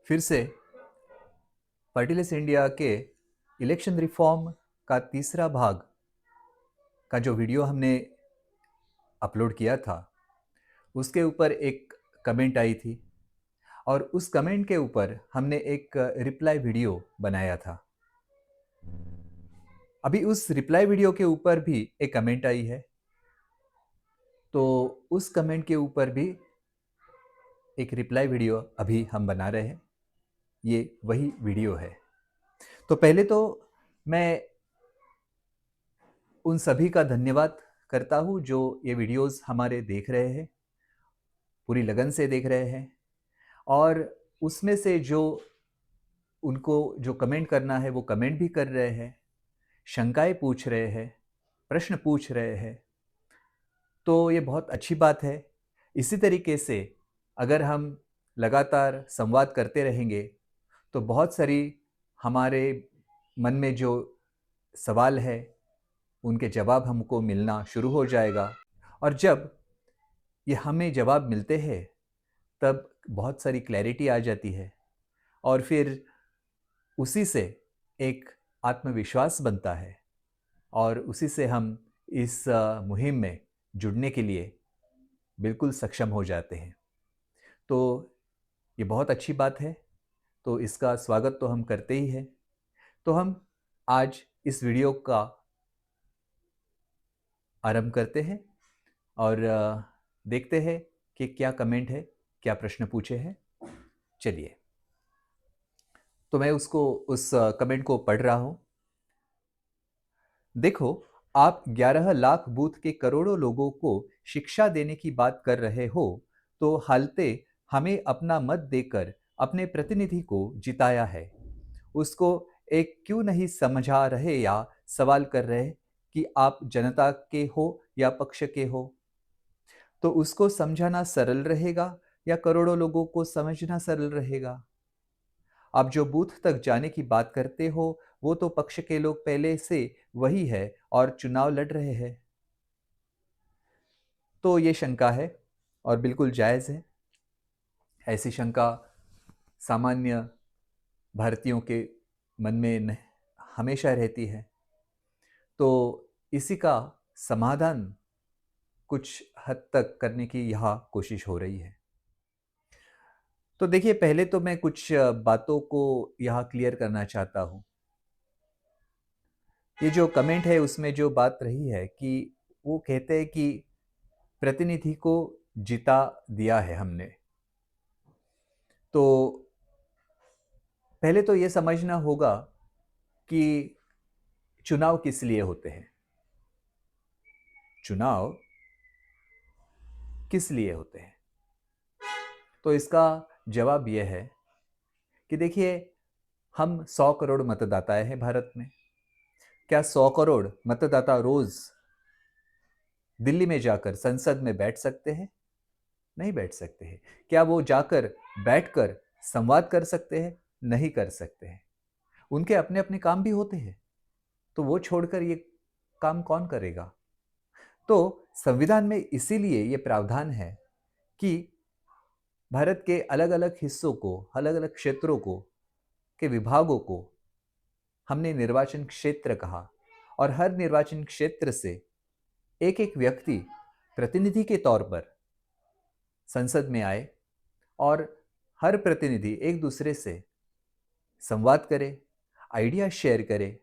फिर से फर्टिलिस इंडिया के इलेक्शन रिफॉर्म का तीसरा भाग का जो वीडियो हमने अपलोड किया था उसके ऊपर एक कमेंट आई थी और उस कमेंट के ऊपर हमने एक रिप्लाई वीडियो बनाया था। अभी उस रिप्लाई वीडियो के ऊपर भी एक कमेंट आई है, तो उस कमेंट के ऊपर भी एक रिप्लाई वीडियो अभी हम बना रहे हैं। ये वही वीडियो है। तो पहले तो मैं उन सभी का धन्यवाद करता हूँ जो ये वीडियोस हमारे देख रहे हैं, पूरी लगन से देख रहे हैं और उसमें से जो उनको जो कमेंट करना है वो कमेंट भी कर रहे हैं, शंकाएं पूछ रहे हैं, प्रश्न पूछ रहे हैं। तो ये बहुत अच्छी बात है। इसी तरीके से अगर हम लगातार संवाद करते रहेंगे तो बहुत सारी हमारे मन में जो सवाल है उनके जवाब हमको मिलना शुरू हो जाएगा और जब ये हमें जवाब मिलते हैं तब बहुत सारी क्लैरिटी आ जाती है और फिर उसी से एक आत्मविश्वास बनता है और उसी से हम इस मुहिम में जुड़ने के लिए बिल्कुल सक्षम हो जाते हैं। तो ये बहुत अच्छी बात है, तो इसका स्वागत तो हम करते ही हैं। तो हम आज इस वीडियो का आरंभ करते हैं और देखते हैं कि क्या कमेंट है, क्या प्रश्न पूछे हैं। चलिए, तो मैं उस कमेंट को पढ़ रहा हूं। देखो, आप 11 लाख बूथ के करोड़ों लोगों को शिक्षा देने की बात कर रहे हो, तो हालते हमें अपना मत देकर अपने प्रतिनिधि को जिताया है, उसको एक क्यों नहीं समझा रहे या सवाल कर रहे कि आप जनता के हो या पक्ष के हो? तो उसको समझाना सरल रहेगा या करोड़ों लोगों को समझना सरल रहेगा? आप जो बूथ तक जाने की बात करते हो वो तो पक्ष के लोग पहले से वही है और चुनाव लड़ रहे हैं। तो ये शंका है और बिल्कुल जायज़ है। ऐसी शंका सामान्य भारतीयों के मन में हमेशा रहती है। तो इसी का समाधान कुछ हद तक करने की यहाँ कोशिश हो रही है। तो देखिए, पहले तो मैं कुछ बातों को यहाँ क्लियर करना चाहता हूँ। ये जो कमेंट है उसमें जो बात रही है कि वो कहते हैं कि प्रतिनिधि को जिता दिया है हमने। तो पहले तो ये समझना होगा कि चुनाव किस लिए होते हैं। चुनाव किस लिए होते हैं? तो इसका जवाब यह है कि देखिए, हम 100 करोड़ मतदाता हैं भारत में। क्या 100 करोड़ मतदाता रोज दिल्ली में जाकर संसद में बैठ सकते हैं? नहीं बैठ सकते हैं। क्या वो जाकर बैठकर संवाद कर सकते हैं? नहीं कर सकते हैं। उनके अपने अपने काम भी होते हैं, तो वो छोड़कर ये काम कौन करेगा? तो संविधान में इसीलिए ये प्रावधान है कि भारत के अलग अलग हिस्सों को, अलग अलग क्षेत्रों को, के विभागों को हमने निर्वाचन क्षेत्र कहा और हर निर्वाचन क्षेत्र से एक एक व्यक्ति प्रतिनिधि के तौर पर संसद में आए और हर प्रतिनिधि एक दूसरे से संवाद करे, आइडिया शेयर करे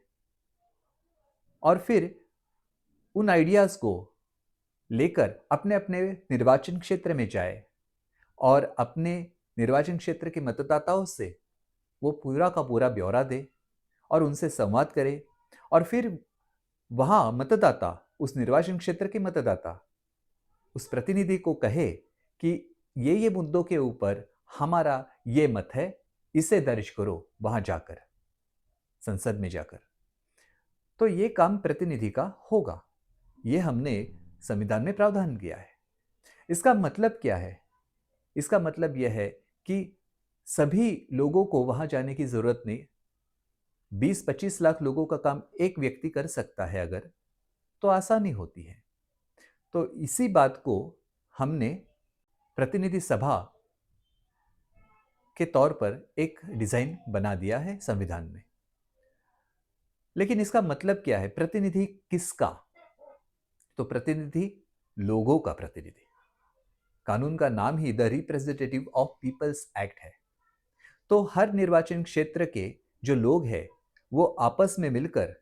और फिर उन आइडियाज को लेकर अपने अपने निर्वाचन क्षेत्र में जाए और अपने निर्वाचन क्षेत्र के मतदाताओं से वो पूरा का पूरा ब्यौरा दे और उनसे संवाद करे और फिर वहाँ मतदाता, उस निर्वाचन क्षेत्र के मतदाता उस प्रतिनिधि को कहे कि ये मुद्दों के ऊपर हमारा ये मत है, इसे दर्ज करो वहां जाकर, संसद में जाकर। तो ये काम प्रतिनिधि का होगा। ये हमने संविधान में प्रावधान किया है। इसका मतलब क्या है? इसका मतलब यह है कि सभी लोगों को वहां जाने की जरूरत नहीं। 20-25 लाख लोगों का काम एक व्यक्ति कर सकता है अगर, तो आसानी होती है। तो इसी बात को हमने प्रतिनिधि सभा के तौर पर एक डिजाइन बना दिया है संविधान में। लेकिन इसका मतलब क्या है? प्रतिनिधि किसका? तो प्रतिनिधि लोगों का प्रतिनिधि। कानून का नाम ही the representative of peoples act है। तो हर निर्वाचन क्षेत्र के जो लोग हैं वो आपस में मिलकर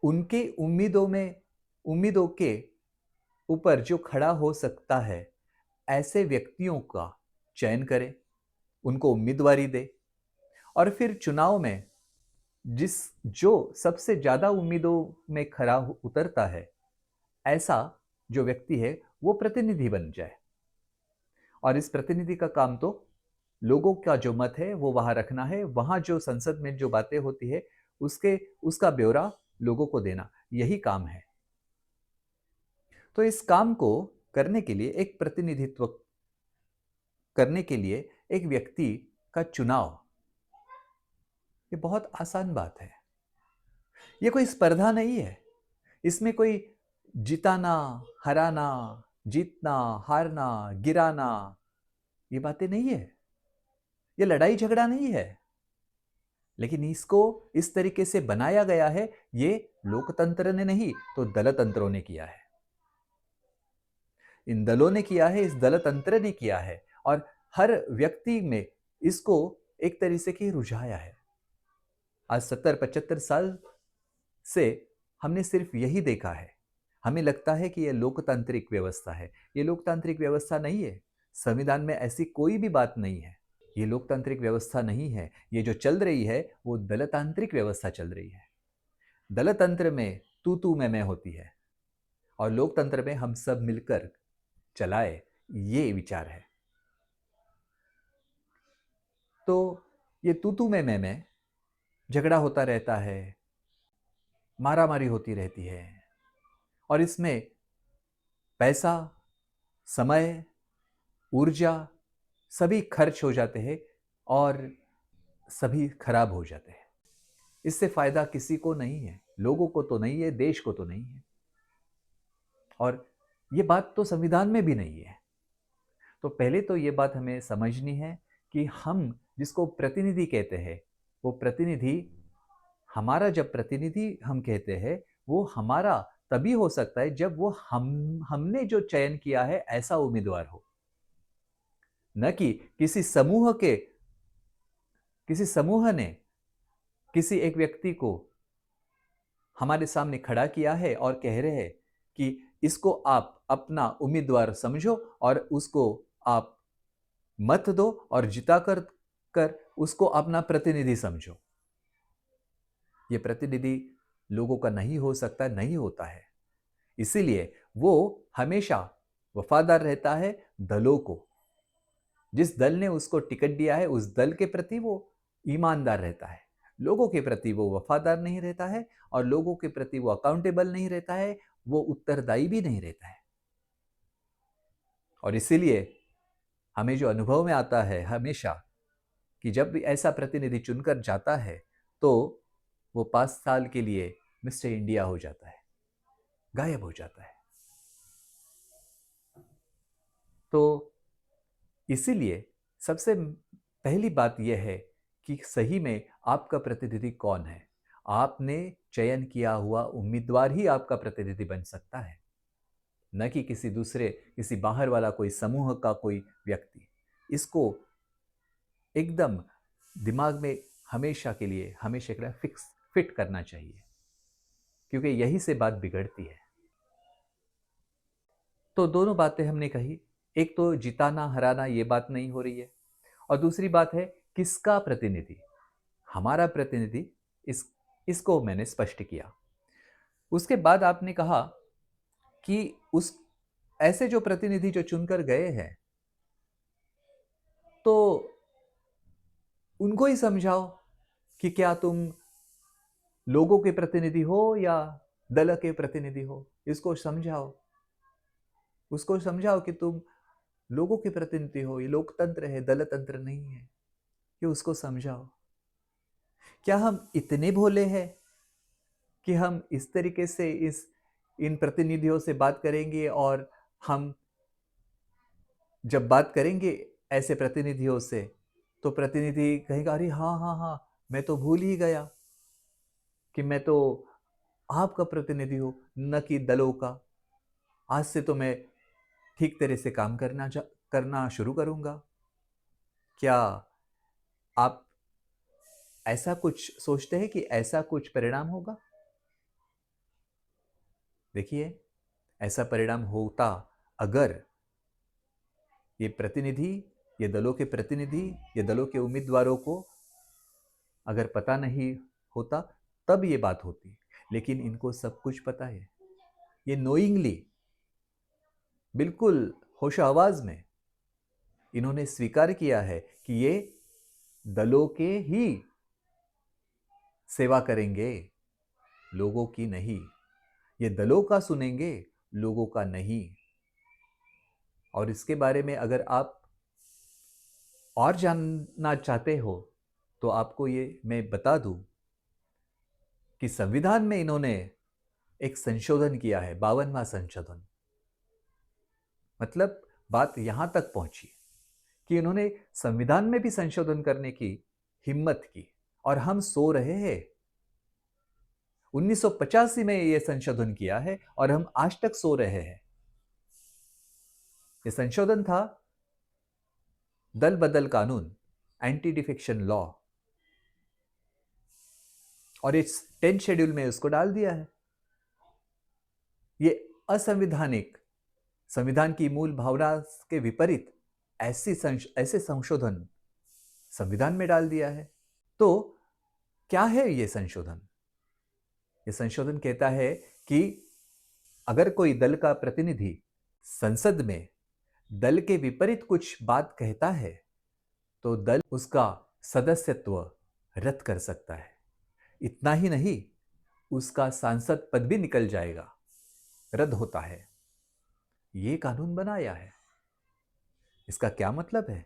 उनके उम्मीदों के ऊपर जो खड़ा हो सकता है ऐसे व्यक्तियों का चयन करे, उनको उम्मीदवारी दे और फिर चुनाव में जो सबसे ज्यादा उम्मीदों में खरा उतरता है ऐसा जो व्यक्ति है वो प्रतिनिधि बन जाए। और इस प्रतिनिधि का काम तो लोगों का जो मत है वो वहां रखना है, वहां जो संसद में जो बातें होती है उसका ब्यौरा लोगों को देना, यही काम है। तो इस काम को करने के लिए एक व्यक्ति का चुनाव, ये बहुत आसान बात है। ये कोई स्पर्धा नहीं है। इसमें कोई जिताना, हराना, जीतना, हारना, गिराना, ये बातें नहीं है। ये लड़ाई झगड़ा नहीं है। लेकिन इसको इस तरीके से बनाया गया है, ये लोकतंत्र ने नहीं तो दलतंत्रों ने किया है। इन दलों ने किया है, इस दलतंत्र ने किया है और हर व्यक्ति में इसको एक तरीके की रुझाया है। आज 70-75 साल से हमने सिर्फ यही देखा है। हमें लगता है कि यह लोकतांत्रिक व्यवस्था है। यह लोकतांत्रिक व्यवस्था नहीं है। संविधान में ऐसी कोई भी बात नहीं है। ये लोकतांत्रिक व्यवस्था नहीं है। ये जो चल रही है वो दलतांत्रिक व्यवस्था चल रही है। दलतंत्र में तू मैं होती है और लोकतंत्र में हम सब मिलकर चलाए, ये विचार है। तो ये तू मैं झगड़ा होता रहता है, मारामारी होती रहती है और इसमें पैसा, समय, ऊर्जा सभी खर्च हो जाते हैं और सभी खराब हो जाते हैं। इससे फायदा किसी को नहीं है, लोगों को तो नहीं है, देश को तो नहीं है। और ये बात तो संविधान में भी नहीं है। तो पहले तो ये बात हमें समझनी है कि हम जिसको प्रतिनिधि कहते हैं वो प्रतिनिधि, हमारा जब प्रतिनिधि हम कहते हैं वो हमारा तभी हो सकता है जब वो हमने जो चयन किया है ऐसा उम्मीदवार हो, न कि किसी समूह ने किसी एक व्यक्ति को हमारे सामने खड़ा किया है और कह रहे हैं कि इसको आप अपना उम्मीदवार समझो और उसको आप मत दो और जिता कर उसको अपना प्रतिनिधि समझो। ये प्रतिनिधि लोगों का नहीं हो सकता, नहीं होता है। इसीलिए वो हमेशा वफादार रहता है दलों को। जिस दल ने उसको टिकट दिया है उस दल के प्रति वो ईमानदार रहता है। लोगों के प्रति वो वफादार नहीं रहता है और लोगों के प्रति वो अकाउंटेबल नहीं रहता है, वो उत्तरदायी भी नहीं रहता है। और इसीलिए हमें जो अनुभव में आता है हमेशा कि जब भी ऐसा प्रतिनिधि चुनकर जाता है तो वो 5 साल के लिए मिस्टर इंडिया हो जाता है, गायब हो जाता है। तो इसीलिए सबसे पहली बात यह है कि सही में आपका प्रतिनिधि कौन है। आपने चयन किया हुआ उम्मीदवार ही आपका प्रतिनिधि बन सकता है, न कि किसी बाहर वाला कोई समूह का कोई व्यक्ति। इसको एकदम दिमाग में हमेशा के लिए फिट करना चाहिए, क्योंकि यही से बात बिगड़ती है। तो दोनों बातें हमने कही, एक तो जिताना हराना ये बात नहीं हो रही है और दूसरी बात है किसका प्रतिनिधि, हमारा प्रतिनिधि। इसको मैंने स्पष्ट किया। उसके बाद आपने कहा कि उस ऐसे जो प्रतिनिधि जो चुनकर गए हैं तो उनको ही समझाओ कि क्या तुम लोगों के प्रतिनिधि हो या दल के प्रतिनिधि हो। इसको समझाओ, उसको समझाओ कि तुम लोगों के प्रतिनिधि हो, ये लोकतंत्र है, दलतंत्र नहीं है। ये उसको समझाओ। क्या हम इतने भोले हैं कि हम इस तरीके से इन प्रतिनिधियों से बात करेंगे और हम जब बात करेंगे ऐसे प्रतिनिधियों से, तो प्रतिनिधि कहेगा अरे हाँ हाँ हाँ, मैं तो भूल ही गया कि मैं तो आपका प्रतिनिधि हूं, न कि दलों का। आज से तो मैं ठीक तरह से काम करना शुरू करूंगा। क्या आप ऐसा कुछ सोचते हैं कि ऐसा कुछ परिणाम होगा? देखिए, ऐसा परिणाम होता अगर ये प्रतिनिधि, ये दलों के प्रतिनिधि, ये दलों के उम्मीदवारों को अगर पता नहीं होता, तब ये बात होती। लेकिन इनको सब कुछ पता है। ये नोइंगली, बिल्कुल होशो आवाज में इन्होंने स्वीकार किया है कि ये दलों के ही सेवा करेंगे, लोगों की नहीं। ये दलों का सुनेंगे, लोगों का नहीं। और इसके बारे में अगर आप और जानना चाहते हो तो आपको ये मैं बता दूं कि संविधान में इन्होंने एक संशोधन किया है, 52वां संशोधन। मतलब बात यहां तक पहुंची कि इन्होंने संविधान में भी संशोधन करने की हिम्मत की, और हम सो रहे हैं। 1985 में यह संशोधन किया है और हम आज तक सो रहे हैं। यह संशोधन था दल बदल कानून, एंटी डिफेक्शन लॉ, और इस 10th शेड्यूल में उसको डाल दिया है। यह असंवैधानिक, संविधान की मूल भावना के विपरीत ऐसे संशोधन संविधान में डाल दिया है। तो क्या है यह संशोधन? यह संशोधन कहता है कि अगर कोई दल का प्रतिनिधि संसद में दल के विपरीत कुछ बात कहता है तो दल उसका सदस्यत्व रद्द कर सकता है। इतना ही नहीं, उसका सांसद पद भी निकल जाएगा, रद्द होता है। यह कानून बनाया है। इसका क्या मतलब है?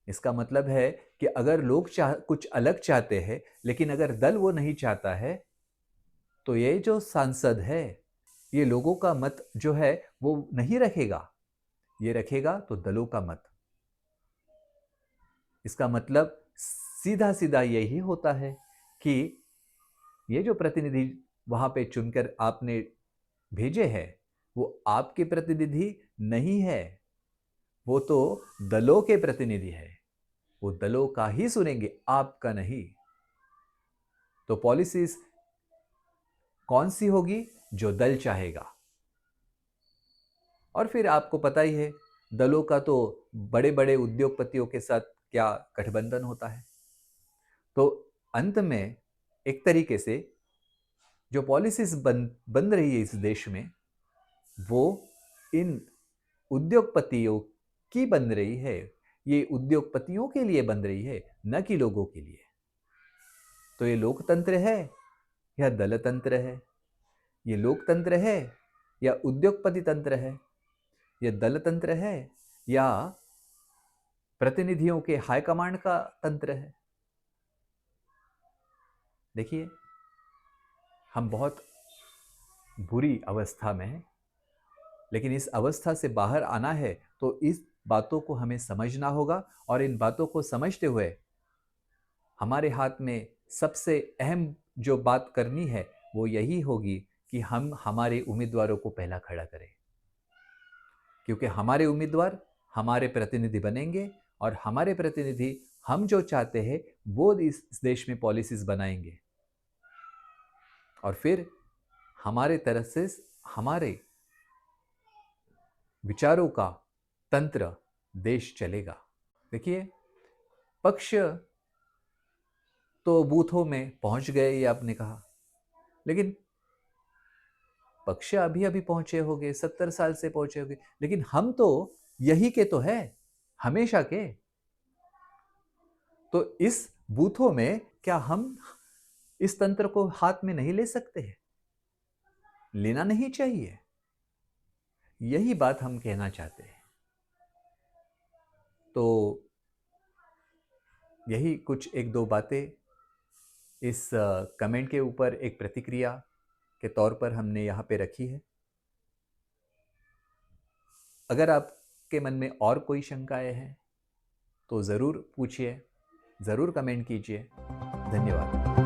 इसका मतलब है कि अगर लोग कुछ अलग चाहते हैं, लेकिन अगर दल वो नहीं चाहता है, तो ये जो सांसद है, ये लोगों का मत जो है वो नहीं रखेगा, ये रखेगा तो दलों का मत। इसका मतलब सीधा सीधा यही होता है कि ये जो प्रतिनिधि वहां पे चुनकर आपने भेजे हैं, वो आपके प्रतिनिधि नहीं है, वो तो दलों के प्रतिनिधि है। वो दलों का ही सुनेंगे, आपका नहीं। तो पॉलिसीज कौन सी होगी? जो दल चाहेगा। और फिर आपको पता ही है, दलों का तो बड़े बड़े उद्योगपतियों के साथ क्या गठबंधन होता है। तो अंत में एक तरीके से जो पॉलिसीज बन रही है इस देश में, वो इन उद्योगपतियों की बन रही है। ये उद्योगपतियों के लिए बन रही है, न कि लोगों के लिए। तो ये लोकतंत्र है या दलतंत्र है? ये लोकतंत्र है या उद्योगपति तंत्र है? ये दलतंत्र है या प्रतिनिधियों के हाईकमांड का तंत्र है? देखिए, हम बहुत बुरी अवस्था में हैं, लेकिन इस अवस्था से बाहर आना है तो इस बातों को हमें समझना होगा। और इन बातों को समझते हुए हमारे हाथ में सबसे अहम जो बात करनी है वो यही होगी कि हम हमारे उम्मीदवारों को पहला खड़ा करें, क्योंकि हमारे उम्मीदवार हमारे प्रतिनिधि बनेंगे, और हमारे प्रतिनिधि हम जो चाहते हैं वो इस देश में पॉलिसीज बनाएंगे, और फिर हमारे तरफ से हमारे विचारों का तंत्र देश चलेगा। देखिए, पक्ष तो बूथों में पहुंच गए, ये आपने कहा, लेकिन पक्ष अभी अभी पहुंचे होंगे, 70 साल से पहुंचे होंगे, लेकिन हम तो यही के तो है, हमेशा के। तो इस बूथों में क्या हम इस तंत्र को हाथ में नहीं ले सकते हैं? लेना नहीं चाहिए। यही बात हम कहना चाहते हैं। तो यही कुछ एक दो बातें इस कमेंट के ऊपर एक प्रतिक्रिया के तौर पर हमने यहाँ पे रखी है। अगर आपके मन में और कोई शंकाएं हैं तो ज़रूर पूछिए, ज़रूर कमेंट कीजिए। धन्यवाद।